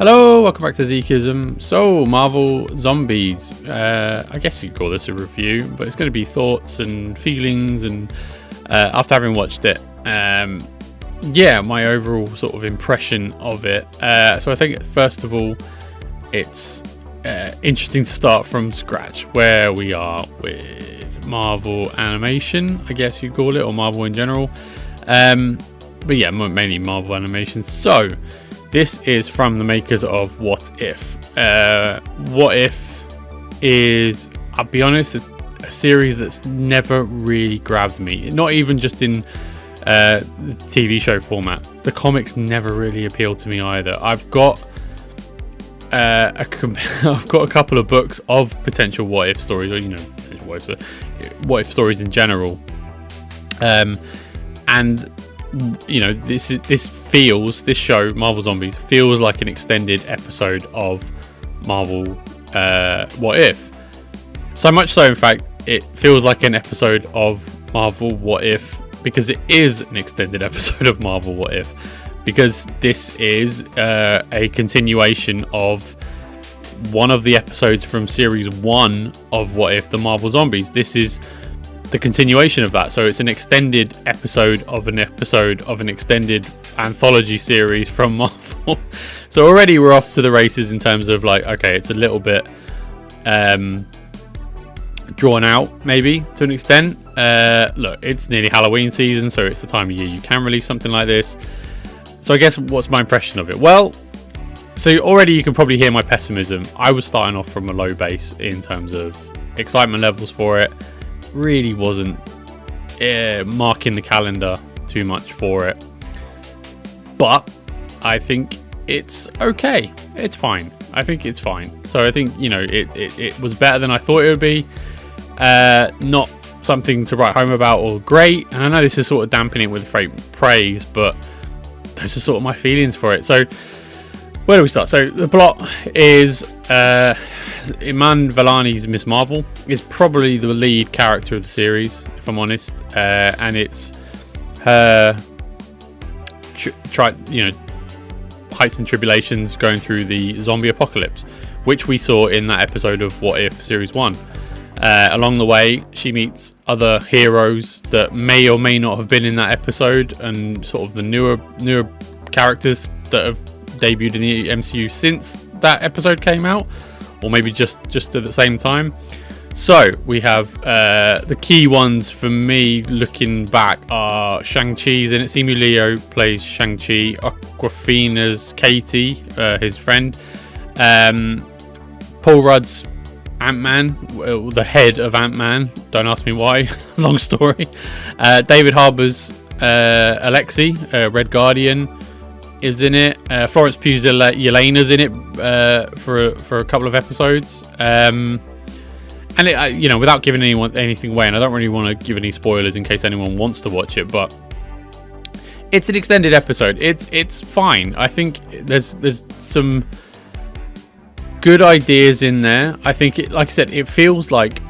Hello, welcome back to Zekism. So, Marvel Zombies. I guess you could call this a review, but it's going to be thoughts and feelings, and after having watched it, my overall sort of impression of it. So I think, first of all, it's interesting to start from scratch, where we are with Marvel animation, I guess you'd call it, or Marvel in general. But yeah, mainly Marvel animation. So, this is from the makers of What If. What If is, I'll be honest, a series that's never really grabbed me. Not even just in the TV show format. The comics never really appealed to me either. I've got a couple of books of potential What If stories, or potential What If stories in general. And this show, Marvel Zombies, feels like an extended episode of Marvel What If. So much so, in fact, it feels like an episode of Marvel What If because it is an extended episode of Marvel What If, because this is a continuation of one of the episodes from series 1 of What If, the Marvel Zombies. This is the continuation of that, so it's an extended episode of an extended anthology series from Marvel. So already we're off to the races in terms of, like, okay, it's a little bit drawn out, maybe, to an extent. Look, it's nearly Halloween season, so it's the time of year you can release something like this. So I guess, what's my impression of it? Well, so already you can probably hear my pessimism. I was starting off from a low base in terms of excitement levels for it. Really wasn't marking the calendar too much for it, but I think it's okay. It's fine. I think it's fine. So I think it was better than I thought it would be. Not something to write home about or great, and I know this is sort of dampening it with praise, but those are sort of my feelings for it. So where do we start? So the plot is Iman Vellani's Miss Marvel is probably the lead character of the series, if I'm honest, and it's her heights and tribulations going through the zombie apocalypse, which we saw in that episode of What If series 1. Along the way, she meets other heroes that may or may not have been in that episode, and sort of the newer characters that have debuted in the MCU since that episode came out, or maybe just at the same time. So we have the key ones for me looking back are Shang-Chi's in it. Simu Liu plays Shang-Chi. Awkwafina's Katie, his friend. Paul Rudd's Ant-Man, the head of Ant-Man. Don't ask me why. Long story. David Harbour's Alexei, Red Guardian, is in it. Florence Pugh's Yelena's in it for a couple of episodes. And it, without giving anything away, and I don't really want to give any spoilers in case anyone wants to watch it, but it's an extended episode. It's fine. I think there's some good ideas in there. I think like I said, it feels like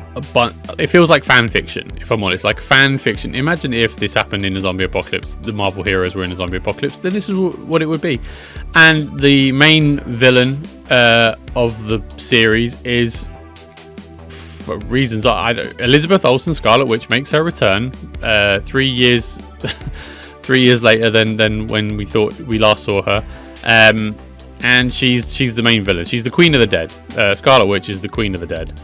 fan fiction, if I'm honest, like fan fiction. Imagine if this happened in a zombie apocalypse, the Marvel heroes were in a zombie apocalypse, then this is what it would be. And the main villain of the series is, for reasons Elizabeth Olsen, Scarlet Witch, makes her return 3 years 3 years later than when we thought we last saw her. And she's the main villain. She's the Queen of the Dead. Scarlet Witch is the Queen of the Dead.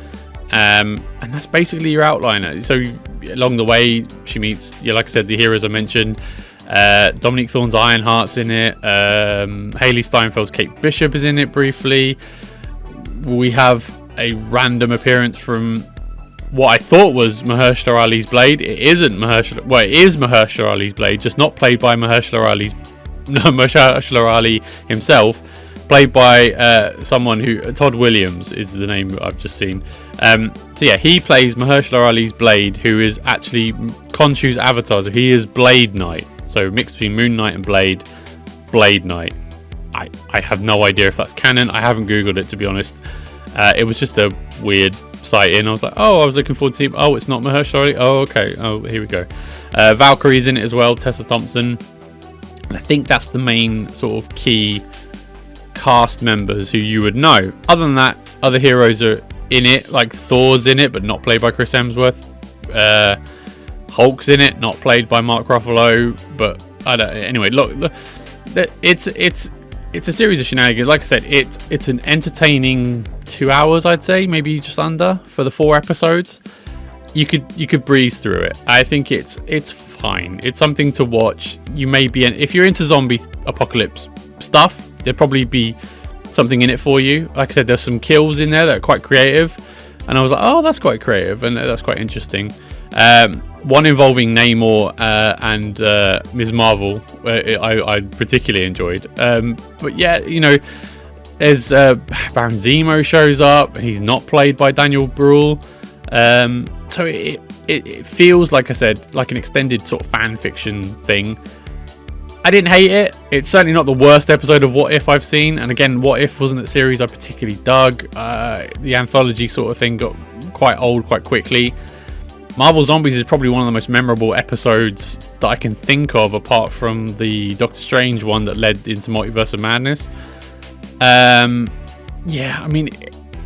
And that's basically your outline. So along the way, she meets, like I said, the heroes I mentioned. Dominique Thorne's Ironheart's in it. Haley Steinfeld's Kate Bishop is in it briefly. We have a random appearance from what I thought was Mahershala Ali's Blade. It isn't Mahershala. Well, it is Mahershala Ali's Blade, just not played by Mahershala Ali himself. Played by someone who, Todd Williams is the name I've just seen. So yeah, he plays Mahershala Ali's Blade, who is actually Khonshu's avatar. So he is Blade Knight. So mixed between Moon Knight and Blade Knight. I have no idea if that's canon. I haven't googled it, to be honest. It was just a weird sighting. I was like, I was looking forward to seeing. Oh, it's not Mahershala Ali. Oh, okay. Oh, here we go. Valkyrie's in it as well. Tessa Thompson. And I think that's the main sort of key cast members who you would know. Other than that, other heroes are in it, like Thor's in it, but not played by Chris Hemsworth. Hulk's in it, not played by Mark Ruffalo. But I don't. Anyway, look, it's a series of shenanigans. Like I said, it's an entertaining 2 hours, I'd say, maybe just under, for the 4 episodes. You could breeze through it. I think it's fine. It's something to watch. You may be if you're into zombie apocalypse stuff, there'll probably be something in it for you. Like I said, there's some kills in there that are quite creative, and I was like, oh, that's quite creative and that's quite interesting. One involving Namor and Ms. Marvel, I particularly enjoyed. But yeah, you know, there's Baron Zemo shows up. He's not played by Daniel Bruhl. So it feels, like I said, like an extended sort of fan fiction thing. I didn't hate it. It's certainly not the worst episode of What If I've seen. And again, What If wasn't a series I particularly dug. The anthology sort of thing got quite old quite quickly. Marvel Zombies is probably one of the most memorable episodes that I can think of, apart from the Doctor Strange one that led into Multiverse of Madness. Yeah, I mean,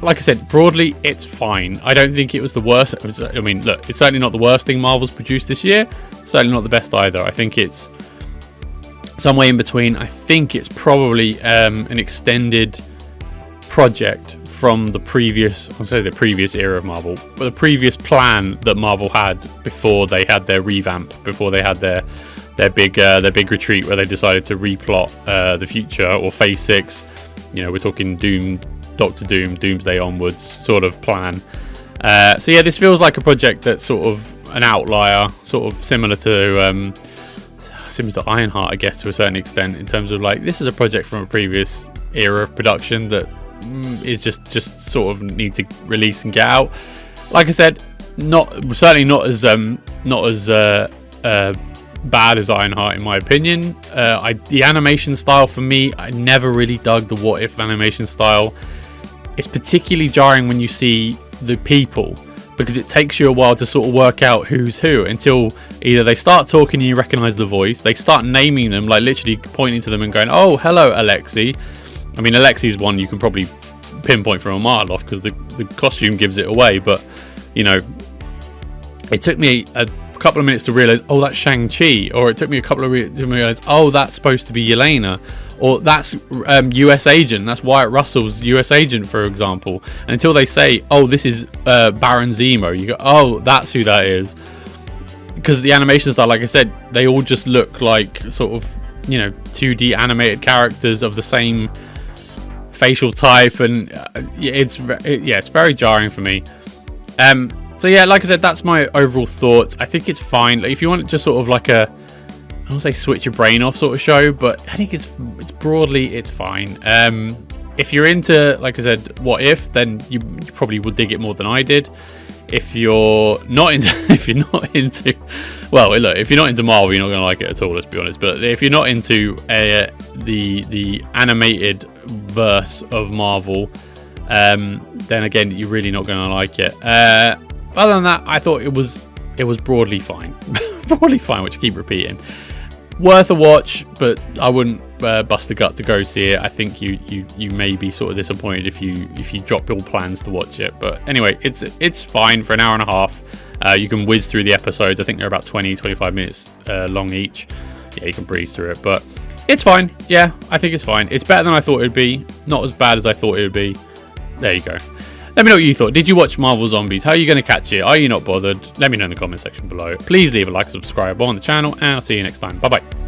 like I said, broadly, it's fine. I don't think it was the worst. I mean, look, it's certainly not the worst thing Marvel's produced this year. Certainly not the best either. I think it's somewhere in between. I think it's probably an extended project from the previous, I'll say the previous era of Marvel, but the previous plan that Marvel had before they had their revamp, before they had their big retreat where they decided to replot the future, or Phase 6. You know, we're talking Doom, Doctor Doom, Doomsday onwards sort of plan. So yeah, this feels like a project that's sort of an outlier, sort of similar to Ironheart, I guess, to a certain extent, in terms of like, this is a project from a previous era of production that is just sort of need to release and get out. Like I said, certainly not as bad as Ironheart in my opinion. The animation style for me, I never really dug the What If animation style. It's particularly jarring when you see the people, because it takes you a while to sort of work out who's who, until either they start talking and you recognize the voice, they start naming them, like literally pointing to them and going, oh, hello, Alexi. I mean, Alexi's one you can probably pinpoint from a mile off because the costume gives it away, but you know, it took me a couple of minutes to realize, oh, that's Shang-Chi, or it took me a couple of minutes to realize, oh, that's supposed to be Yelena, or that's US agent, that's Wyatt Russell's US agent, for example. And until they say, oh, this is Baron Zemo, you go, oh, that's who that is. Because the animation style, like I said, they all just look like sort of, you know, 2D animated characters of the same facial type, and it's very jarring for me. So yeah, like I said, that's my overall thoughts. I think it's fine. Like, if you want just sort of like I don't say switch your brain off sort of show, but I think it's broadly, it's fine. If you're into, like I said, What If, then you probably would dig it more than I did. If you're not into, well, look, if you're not into Marvel, you're not going to like it at all, let's be honest. But if you're not into the animated verse of Marvel, then again, you're really not going to like it. Other than that, I thought it was broadly fine. Broadly fine, which I keep repeating. Worth a watch, but I wouldn't bust the gut to go see it. I think you may be sort of disappointed if you drop your plans to watch it. But anyway, it's fine for an hour and a half. You can whiz through the episodes. I think they're about 20-25 minutes long each. Yeah, you can breeze through it, but it's fine. Yeah, I think it's fine. It's better than I thought it would be. Not as bad as I thought it would be. There you go. Let me know what you thought. Did you watch Marvel Zombies? How are you going to catch it? Are you not bothered? Let me know in the comment section below. Please leave a like and subscribe on the channel, and I'll see you next time. Bye bye.